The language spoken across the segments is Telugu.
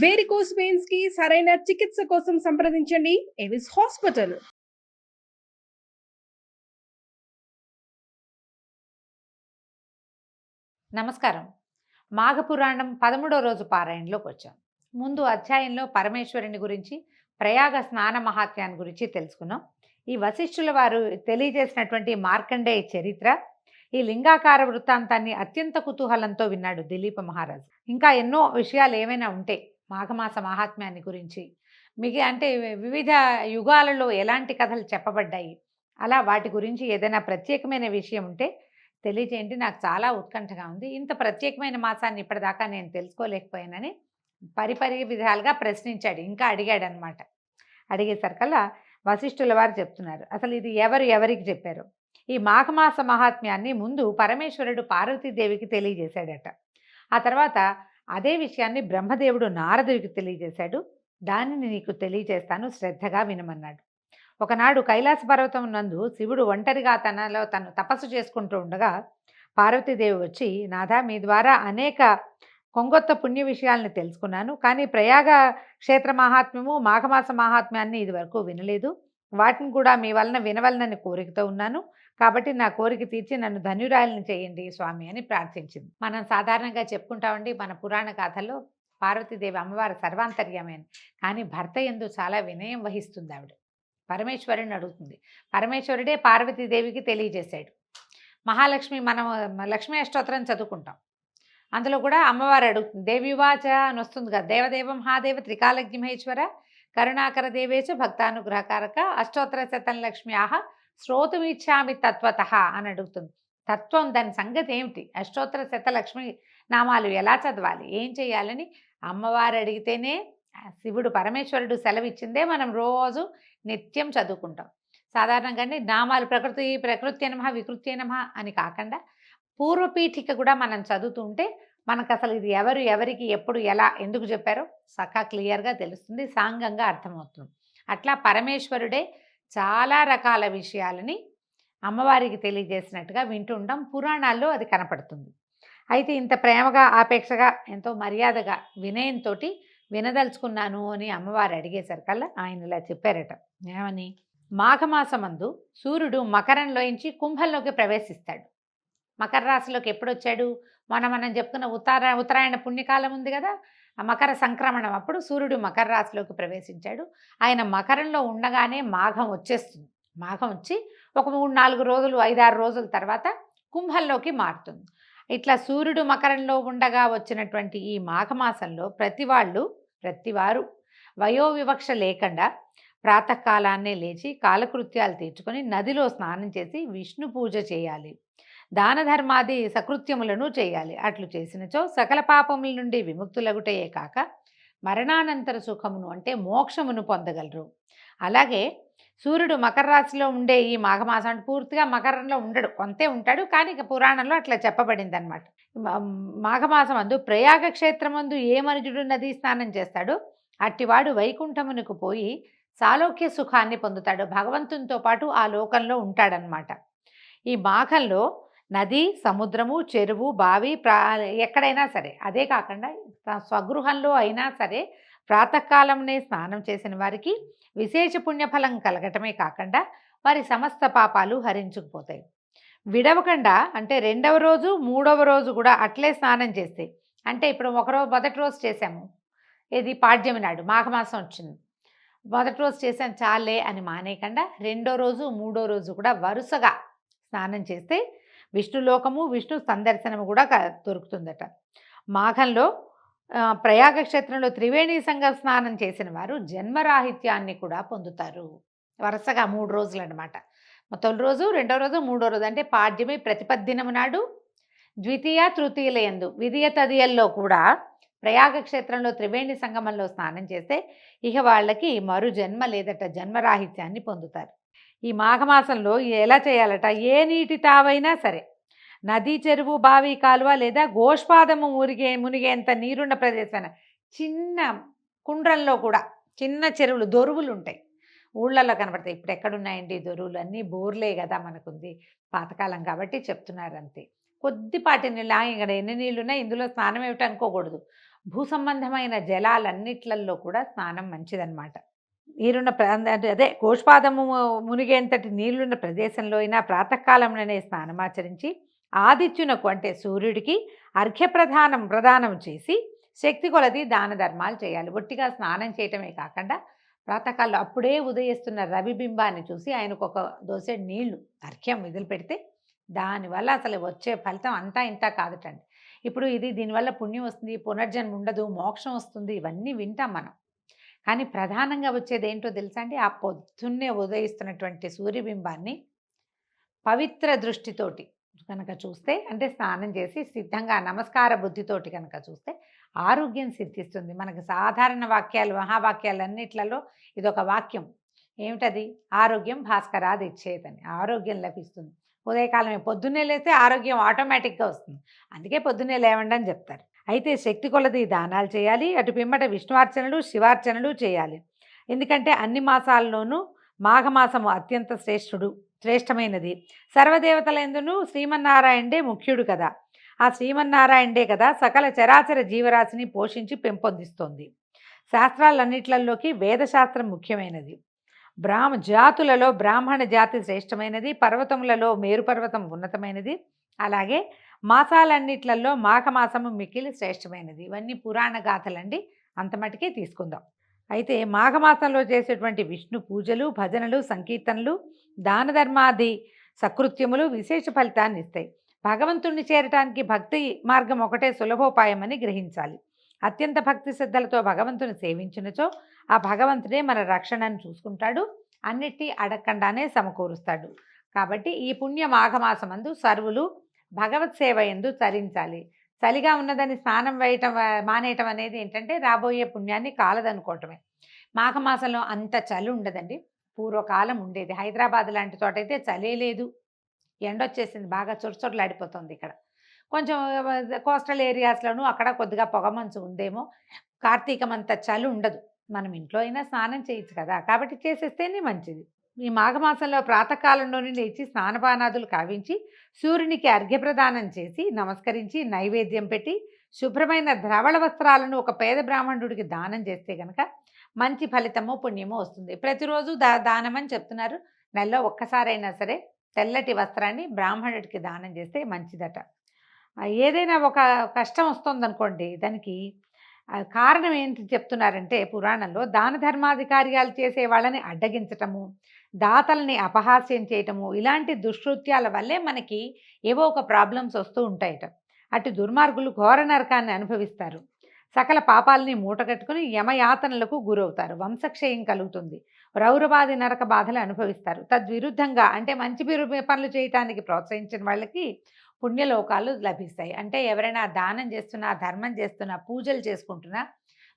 వేరికోస్ వెయిన్స్ కి సరైన చికిత్స కోసం సంప్రదించండి ఎవిస్ హాస్పిటల్. నమస్కారం. మాఘపురాణం 13వ రోజు పారాయణలోకి వచ్చాం. ముందు అధ్యాయంలో పరమేశ్వరుని గురించి, ప్రయాగ స్నాన మహాత్మ్యాన్ని గురించి తెలుసుకున్నాం. ఈ వశిష్ఠుల వారు తెలియజేసినటువంటి మార్కండేయ చరిత్ర, ఈ లింగాకార వృత్తాంతాన్ని అత్యంత కుతూహలంతో విన్నాడు దిలీప మహారాజు. ఇంకా ఎన్నో విషయాలు ఏమైనా ఉంటే మాఘమాస మహాత్మ్యాన్ని గురించి, అంటే వివిధ యుగాలలో ఎలాంటి కథలు చెప్పబడ్డాయి, అలా వాటి గురించి ఏదైనా ప్రత్యేకమైన విషయం ఉంటే తెలియజేయండి. నాకు చాలా ఉత్కంఠగా ఉంది. ఇంత ప్రత్యేకమైన మాసాన్ని ఇప్పటిదాకా నేను తెలుసుకోలేకపోయానని పరిపరి విధాలుగా ప్రశ్నించాడు. ఇంకా అడిగాడనమాట. అడిగేసరికల్లా వశిష్ఠుల వారు చెప్తున్నారు అసలు ఇది ఎవరికి చెప్పారు. ఈ మాఘమాస మహాత్మ్యాన్ని ముందు పరమేశ్వరుడు పార్వతీదేవికి తెలియజేశాడట. ఆ తర్వాత అదే విషయాన్ని బ్రహ్మదేవుడు నారదుడికి తెలియజేశాడు. దానిని నీకు తెలియజేస్తాను, శ్రద్ధగా వినమన్నాడు. ఒకనాడు కైలాస పర్వతం నందు శివుడు ఒంటరిగా తను తపస్సు చేసుకుంటూ ఉండగా పార్వతీదేవి వచ్చి, నాథ, మీ ద్వారా అనేక కొంగొత్త పుణ్య విషయాలను తెలుసుకున్నాను, కానీ ప్రయాగ క్షేత్ర మహాత్మ్యము, మాఘమాస మహాత్మ్యాన్ని ఇదివరకు వినలేదు. వాటిని కూడా మీ వలన వినవలనని కోరికతో ఉన్నాను. కాబట్టి నా కోరిక తీర్చి నన్ను ధన్యురాలిని చేయండి స్వామి అని ప్రార్థించింది. మనం సాధారణంగా చెప్పుకుంటామండి మన పురాణ గాథల్లో పార్వతీదేవి అమ్మవారు సర్వాంతర్యమైన, కానీ భర్త యందు చాలా వినయం వహిస్తుంది ఆవిడ. పరమేశ్వరుని అడుగుతుంది. పరమేశ్వరుడే పార్వతీదేవికి తెలియజేశాడు. మహాలక్ష్మి, మనం లక్ష్మీ అష్టోత్తరం చదువుకుంటాం. అందులో కూడా అమ్మవారు అడుగుతుంది. దేవివాచ అని వస్తుంది కదా, దేవదేవం మహాదేవ త్రికాలజ్ఞమహేశ్వర కరుణాకర దేవేచ భక్తానుగ్రహకారక అష్టోత్తర శతం లక్ష్మ్యాహ శ్రోతుమిచ్చామి తత్వత అని అడుగుతుంది. తత్వం, దాని సంగతి ఏమిటి, అష్టోత్తర శత లక్ష్మి నామాలు ఎలా చదవాలి, ఏం చేయాలని అమ్మవారు అడిగితేనే శివుడు పరమేశ్వరుడు సెలవిచ్చిందే మనం రోజు నిత్యం చదువుకుంటాం. సాధారణంగానే నామాలు ప్రకృతి నమః వికృత్యై నమః అని కాకుండా పూర్వపీఠిక కూడా మనం చదువుతుంటే మనకు అసలు ఇది ఎవరికి ఎప్పుడు ఎలా ఎందుకు చెప్పారో సకా క్లియర్గా తెలుస్తుంది, సాంగంగా అర్థమవుతుంది. అట్లా పరమేశ్వరుడే చాలా రకాల విషయాలని అమ్మవారికి తెలియజేసినట్టుగా వింటుంటాం. పురాణాల్లో అది కనపడుతుంది. అయితే ఇంత ప్రేమగా, ఆపేక్షగా, ఎంతో మర్యాదగా, వినయంతో వినదలుచుకున్నాను అని అమ్మవారు అడిగేసరికల్లా ఆయన ఇలా చెప్పారట. ఏమని? మాఘమాసమందు సూర్యుడు మకరంలోంచి కుంభంలోకి ప్రవేశిస్తాడు. మకర రాశిలోకి ఎప్పుడు వచ్చాడు? మనం చెప్తున్న ఉత్తరాయణ పుణ్యకాలం ఉంది కదా, ఆ మకర సంక్రమణం అప్పుడు సూర్యుడు మకర రాశిలోకి ప్రవేశించాడు. ఆయన మకరంలో ఉండగానే మాఘం వచ్చేస్తుంది. మాఘం వచ్చి ఒక 3-4 రోజులు, 5-6 రోజుల తర్వాత కుంభంలోకి మారుతుంది. ఇట్లా సూర్యుడు మకరంలో ఉండగా వచ్చినటువంటి ఈ మాఘమాసంలో ప్రతివారు వయోవివక్ష లేకుండా ప్రాతకాలాన్నే లేచి కాలకృత్యాలు తీర్చుకొని నదిలో స్నానం చేసి విష్ణు పూజ చేయాలి. దాన ధర్మాది సకృత్యములను చేయాలి. అట్లు చేసినచో సకల పాపముల నుండి విముక్తులగుటయే కాక మరణానంతర సుఖమును అంటే మోక్షమును పొందగలరు. అలాగే సూర్యుడు మకర రాశిలో ఉండే ఈ మాఘమాసం అంటే పూర్తిగా మకరంలో ఉండడు, కొంతే ఉంటాడు, కానీ ఇక పురాణంలో అట్లా చెప్పబడింది అనమాట. మాఘమాసం అందు ప్రయాగ క్షేత్రమందు ఏ మనుజుడు నదీ స్నానం చేస్తాడో అట్టివాడు వైకుంఠమునకు పోయి సాలోక్య సుఖాన్ని పొందుతాడు. భగవంతునితో పాటు ఆ లోకంలో ఉంటాడనమాట. ఈ మాఘంలో నది, సముద్రము, చెరువు, బావి, ఎక్కడైనా సరే, అదే కాకుండా స్వగృహంలో అయినా సరే ప్రాతకాలంనే స్నానం చేసిన వారికి విశేష పుణ్యఫలం కలగటమే కాకుండా వారి సమస్త పాపాలు హరించుకుపోతాయి. విడవకుండా అంటే 2వ రోజు 3వ రోజు కూడా అట్లే స్నానం చేస్తే, అంటే ఇప్పుడు మొదటి రోజు చేసాము, ఇది పాడ్యమి నాడు మాఘమాసం వచ్చింది, మొదటి రోజు చేసాను చాలే అని మానేయకుండా 2వ రోజు 3వ రోజు కూడా వరుసగా స్నానం చేస్తే విష్ణులోకము, విష్ణు సందర్శనము కూడా దొరుకుతుందట. మాఘంలో ప్రయాగ క్షేత్రంలో త్రివేణి సంగ స్నానం చేసిన వారు జన్మరాహిత్యాన్ని కూడా పొందుతారు. వరుసగా 3 రోజులు అనమాట. తొలి రోజు, 2వ రోజు, 3వ రోజు అంటే పాడ్యమి ప్రతిపద్దినము నాడు, ద్వితీయ తృతీయలయందు విధియ తదియల్లో కూడా ప్రయాగ క్షేత్రంలో త్రివేణి సంగమంలో స్నానం చేస్తే ఇక వాళ్ళకి మరు జన్మ లేదట, జన్మరాహిత్యాన్ని పొందుతారు. ఈ మాఘమాసంలో ఎలా చేయాలట? ఏ నీటి తావైనా సరే, నది, చెరువు, బావి, కాలువ లేదా గోష్పాదము మునిగేంత నీరున్న ప్రదేశమైన చిన్న కుండ్రంలో కూడా, చిన్న చెరువులు, దొరువులు ఉంటాయి, ఊళ్ళల్లో కనబడతాయి. ఇప్పుడు ఎక్కడున్నాయండి దొరువులు? అన్నీ బోర్లే కదా మనకుంది, పాతకాలం కాబట్టి చెప్తున్నారు అంతే. కొద్దిపాటి నీళ్ళు, ఇక్కడ ఎన్ని నీళ్ళున్నా ఇందులో స్నానం ఏమిటి అనుకోకూడదు. భూ సంబంధమైన జలాలన్నిట్లల్లో కూడా స్నానం మంచిదన్నమాట. నీరున్న అదే గోష్పాదము మునిగేంతటి నీళ్లున్న ప్రదేశంలో అయినా ప్రాతకాలంలోనే స్నానమాచరించి ఆదిత్యునకు అంటే సూర్యుడికి ప్రదానం చేసి శక్తి కొలది దాన ధర్మాలు చేయాలి. ఒట్టిగా స్నానం చేయటమే కాకుండా ప్రాతకాలంలో అప్పుడే ఉదయిస్తున్న రవిబింబాన్ని చూసి ఆయనకు ఒక దోసెడు నీళ్లు అర్ఘ్యం వదిలిపెడితే దానివల్ల అసలు వచ్చే ఫలితం అంతా ఇంత కాదుటండి. ఇప్పుడు దీనివల్ల పుణ్యం వస్తుంది, పునర్జన్మ ఉండదు, మోక్షం వస్తుంది, ఇవన్నీ వింటాం మనం. కానీ ప్రధానంగా వచ్చేది ఏంటో తెలుసా అండి? ఆ పొద్దున్నే ఉదయిస్తున్నటువంటి సూర్యబింబాన్ని పవిత్ర దృష్టితోటి కనుక చూస్తే, అంటే స్నానం చేసి సిద్ధంగా నమస్కార బుద్ధితోటి కనుక చూస్తే ఆరోగ్యం సిద్ధిస్తుంది. మనకు సాధారణ వాక్యాలు, మహావాక్యాలన్నిట్లలో ఇదొక వాక్యం. ఏమిటది? ఆరోగ్యం భాస్కరాది ఇచ్చేదని. ఆరోగ్యం లభిస్తుంది. ఉదయకాలమే పొద్దున్నే లేస్తే ఆరోగ్యం ఆటోమేటిక్గా వస్తుంది. అందుకే పొద్దున్నే లేవండి అని చెప్తారు. అయితే శక్తి కొలది దానాలు చేయాలి. అటు పిమ్మట విష్ణువార్చనలు, శివార్చనలు చేయాలి. ఎందుకంటే అన్ని మాసాల్లోనూ మాఘమాసము అత్యంత శ్రేష్టమైనది. సర్వదేవతలందును శ్రీమన్నారాయణుడే ముఖ్యుడు కదా. ఆ శ్రీమన్నారాయణుడే కదా సకల చరాచర జీవరాశిని పోషించి పెంపొందిస్తోంది. శాస్త్రాలన్నిట్లలోకి వేదశాస్త్రం ముఖ్యమైనది. జాతులలో బ్రాహ్మణ జాతి శ్రేష్టమైనది. పర్వతములలో మేరుపర్వతం ఉన్నతమైనది. అలాగే మాసాలన్నిట్లలో మాఘమాసము మిక్కిలి శ్రేష్టమైనది. ఇవన్నీ పురాణ గాథలండి, అంతమటికే తీసుకుందాం. అయితే మాఘమాసంలో చేసేటువంటి విష్ణు పూజలు, భజనలు, సంకీర్తనలు, దాన ధర్మాది సకృత్యములు విశేష ఫలితాన్ని ఇస్తాయి. భగవంతుణ్ణి చేరటానికి భక్తి మార్గం ఒకటే సులభోపాయమని గ్రహించాలి. అత్యంత భక్తి శ్రద్ధలతో భగవంతుని సేవించినచో ఆ భగవంతుడే మన రక్షణను చూసుకుంటాడు, అన్నిటి అడగకుండానే సమకూరుస్తాడు. కాబట్టి ఈ పుణ్య మాఘమాసమందు సర్వులు భగవత్ సేవ యందు తరించాలి. చలిగా ఉన్నదని స్నానం మానేయటం అనేది ఏంటంటే రాబోయే పుణ్యాన్ని కాలదనుకోవటమే. మాఘమాసంలో అంత చలి ఉండదండి. పూర్వకాలం ఉండేది. హైదరాబాద్ లాంటి చోట అయితే చలే లేదు, ఎండొచ్చేసింది, బాగా చొరచొరలాడిపోతుంది. ఇక్కడ కొంచెం కోస్టల్ ఏరియాస్లోనూ అక్కడ కొద్దిగా పొగమంచు ఉందేమో. కార్తీకం అంత చలి ఉండదు. మనం ఇంట్లో అయినా స్నానం చేయొచ్చు కదా, కాబట్టి చేసేస్తేనే మంచిది. ఈ మాఘమాసంలో ప్రాతకాలంలోనే లేచి స్నానపానాదులు కావించి సూర్యునికి అర్ఘ్యప్రదానం చేసి నమస్కరించి నైవేద్యం పెట్టి శుభ్రమైన ధవళ వస్త్రాలను ఒక పేద బ్రాహ్మణుడికి దానం చేస్తే కనుక మంచి ఫలితము పుణ్యము వస్తుంది. ప్రతిరోజు దానం అని చెప్తున్నారు. నెలలో ఒక్కసారైనా సరే తెల్లటి వస్త్రాన్ని బ్రాహ్మణుడికి దానం చేస్తే మంచిదట. ఏదైనా ఒక కష్టం వస్తుందనుకోండి, దానికి కారణం ఏంటి చెప్తున్నారంటే పురాణంలో దాన ధర్మాది కార్యాలు చేసే వాళ్ళని అడ్డగించటము, దాతల్ని అపహాస్యం చేయటము, ఇలాంటి దుష్కృత్యాల వల్లే మనకి ఏవో ఒక ప్రాబ్లమ్స్ వస్తూ ఉంటాయట. అటు దుర్మార్గులు ఘోర నరకాన్ని అనుభవిస్తారు. సకల పాపాలని మూటగట్టుకుని యమయాతనలకు గురవుతారు. వంశక్షయం కలుగుతుంది. రౌరవాది నరక బాధలు అనుభవిస్తారు. తద్విరుద్ధంగా అంటే మంచి పనులు చేయటానికి ప్రోత్సహించిన వాళ్ళకి పుణ్యలోకాలు లభిస్తాయి. అంటే ఎవరైనా దానం చేస్తున్నా, ధర్మం చేస్తున్నా, పూజలు చేసుకుంటున్నా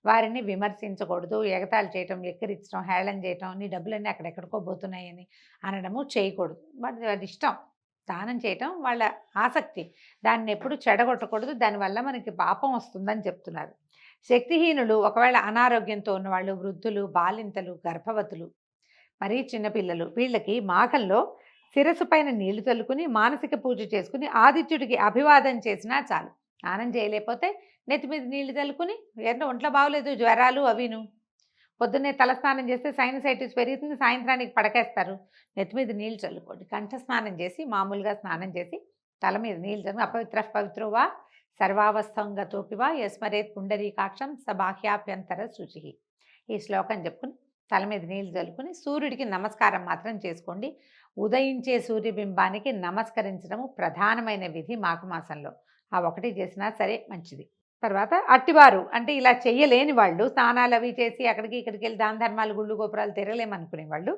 వారిని విమర్శించకూడదు. ఎగతాళి చేయటం, ఎక్కిరించడం, హేళన చేయటం, నీ డబ్బులన్నీ అక్కడెక్కడికో పోతున్నాయని అనడము చేయకూడదు. వాడి ఇష్టం. దానం చేయటం వాళ్ళ ఆసక్తి. దాన్ని ఎప్పుడు చెడగొట్టకూడదు. దానివల్ల మనకి పాపం వస్తుందని చెప్తున్నారు. శక్తిహీనులు, ఒకవేళ అనారోగ్యంతో ఉన్నవాళ్ళు, వృద్ధులు, బాలింతలు, గర్భవతులు, మరీ చిన్నపిల్లలు, వీళ్ళకి మాఘంలో శిరస్సు పైన నీళ్లు చల్లుకుని మానసిక పూజ చేసుకుని ఆదిత్యుడికి అభివాదం చేసినా చాలు. స్నానం చేయలేకపోతే నెత్తి మీద నీళ్లు చల్లుకుని, ఏంటో ఒంట్లో బాగోలేదు, జ్వరాలు అవిను, పొద్దున్నే తలస్నానం చేస్తే సైనసైటిస్ పెరుగుతుంది, సాయంత్రానికి పడకేస్తారు, నెత్తి మీద నీళ్లు చల్లుకోండి. కంఠ స్నానం చేసి మామూలుగా స్నానం చేసి తల మీద నీళ్లు చల్లుకుని పవిత్రోవా సర్వావస్థంగతోపివా యస్మరేత్ పుండరీకాక్షం సబాహ్యాభ్యంతర శుచి. ఈ శ్లోకం చెప్పుకుని తల మీద నీళ్లు చల్లుకుని సూర్యుడికి నమస్కారం మాత్రం చేసుకోండి. ఉదయించే సూర్యబింబానికి నమస్కరించడము ప్రధానమైన విధి మాఘమాసంలో. ఆ ఒకటి చేసినా సరే మంచిది. తర్వాత అట్టివారు అంటే ఇలా చెయ్యలేని వాళ్ళు, స్నానాలు అవి చేసి అక్కడికి ఇక్కడికి వెళ్ళి దాన ధర్మాలు, గుళ్ళు గోపురాలు తిరగలేమనుకునే వాళ్ళు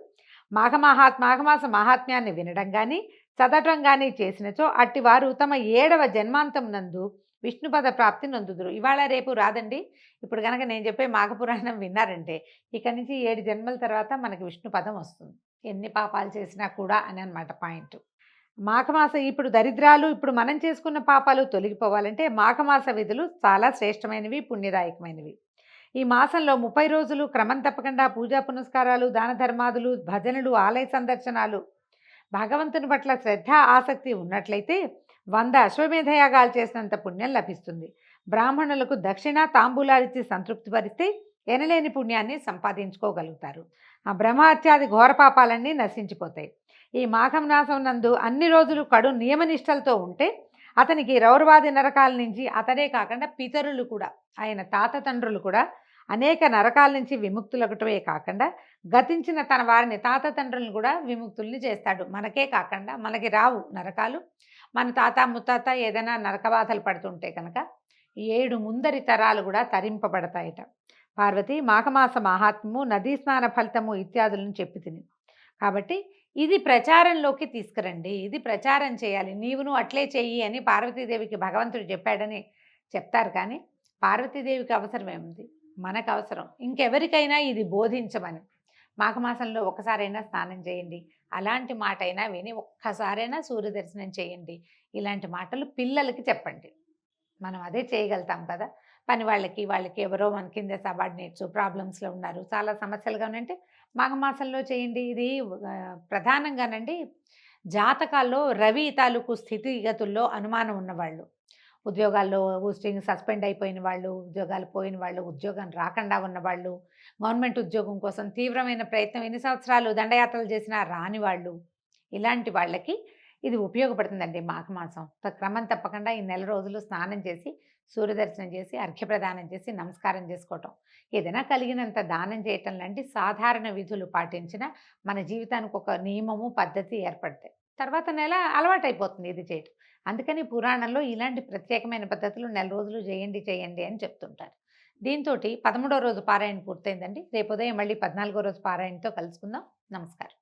మాఘమాస మహాత్మ్యాన్ని వినడం కానీ చదవటం కానీ చేసినచో అట్టివారు తమ 7వ జన్మాంతం నందు విష్ణుపద ప్రాప్తి నొందుదురు. ఇవాళ రేపు రాదండి. ఇప్పుడు కనుక నేను చెప్పే మాఘపురాణం విన్నారంటే ఇక్కడి నుంచి 7 జన్మల తర్వాత మనకి విష్ణుపదం వస్తుంది, ఎన్ని పాపాలు చేసినా కూడా అని అన్నమాట పాయింట్. మాఘమాస ఇప్పుడు దరిద్రాలు, ఇప్పుడు మనం చేసుకున్న పాపాలు తొలగిపోవాలంటే మాఘమాస విధులు చాలా శ్రేష్టమైనవి, పుణ్యదాయకమైనవి. ఈ మాసంలో 30 రోజులు క్రమం తప్పకుండా పూజా పునస్కారాలు, దాన ధర్మాదులు, భజనలు, ఆలయ సందర్శనాలు, భగవంతుని పట్ల శ్రద్ధ ఆసక్తి ఉన్నట్లయితే 100 అశ్వమేధయాగాలు చేసినంత పుణ్యం లభిస్తుంది. బ్రాహ్మణులకు దక్షిణ తాంబూలాలిచ్చి సంతృప్తిపరిస్తే ఎనలేని పుణ్యాన్ని సంపాదించుకోగలుగుతారు. ఆ బ్రహ్మహత్యాది ఘోర పాపాలన్నీ నశించిపోతాయి. ఈ మాఘం మాసం నందు అన్ని రోజులు కడు నియమనిష్టలతో ఉంటే అతనికి రౌరవాది నరకాల నుంచి అతడే కాకుండా పితరులు కూడా, ఆయన తాత తండ్రులు కూడా అనేక నరకాల నుంచి విముక్తులగటమే కాకుండా గతించిన తన వారిని తాత తండ్రులను కూడా విముక్తుల్ని చేస్తాడు. మనకే కాకుండా మనకి రావు నరకాలు. మన తాత ముత్తాత ఏదైనా నరకబాధలు పడుతుంటే కనుక 7 ముందరి తరాలు కూడా తరింపబడతాయట. పార్వతి మాఘమాస మహాత్మ్యము, నదీ స్నాన ఫలితము ఇత్యాదులను చెప్పి తిని, కాబట్టి ఇది ప్రచారంలోకి తీసుకురండి, ఇది ప్రచారం చేయాలి, నీవును అట్లే చెయ్యి అని పార్వతీదేవికి భగవంతుడు చెప్పాడని చెప్తారు. కానీ పార్వతీదేవికి అవసరం ఏముంది? మనకు అవసరం. ఇంకెవరికైనా ఇది బోధించమని. మాఘమాసంలో ఒక్కసారైనా స్నానం చేయండి, అలాంటి మాట అయినా విని ఒక్కసారైనా సూర్య దర్శనం చేయండి, ఇలాంటి మాటలు పిల్లలకి చెప్పండి. మనం అదే చేయగలుగుతాం కదా. పని వాళ్ళకి ఎవరో మన కింద సబార్డినేట్స్ ప్రాబ్లమ్స్లో ఉన్నారు, చాలా సమస్యలుగా ఉన్నాయంటే మాఘమాసంలో చేయండి. ఇది ప్రధానంగానండి జాతకాల్లో రవి తాలూకు స్థితిగతుల్లో అనుమానం ఉన్నవాళ్ళు, ఉద్యోగాల్లో పోస్టింగ్ సస్పెండ్ అయిపోయిన వాళ్ళు, ఉద్యోగాలు పోయిన వాళ్ళు, ఉద్యోగం రాకుండా ఉన్నవాళ్ళు, గవర్నమెంట్ ఉద్యోగం కోసం తీవ్రమైన ప్రయత్నం ఎన్ని సంవత్సరాలు దండయాత్రలు చేసినా రాని వాళ్ళు, ఇలాంటి వాళ్ళకి ఇది ఉపయోగపడుతుందండి మాఘమాసం. క్రమం తప్పకుండా ఈ నెల రోజులు స్నానం చేసి సూర్యదర్శనం చేసి అర్ఘ్యప్రదానం చేసి నమస్కారం చేసుకోవటం, ఏదైనా కలిగినంత దానం చేయటం లాంటి సాధారణ విధులు పాటించిన మన జీవితానికి ఒక నియమము పద్ధతి ఏర్పడతాయి. తర్వాత నెల అలవాటైపోతుంది ఇది చేయటం. అందుకని పురాణంలో ఇలాంటి ప్రత్యేకమైన పద్ధతులు నెల రోజులు చేయండి అని చెప్తుంటారు. దీంతో 13వ రోజు పారాయణ పూర్తయిందండి. రేపు ఉదయం మళ్ళీ 14వ రోజు పారాయణతో కలుసుకుందాం. నమస్కారం.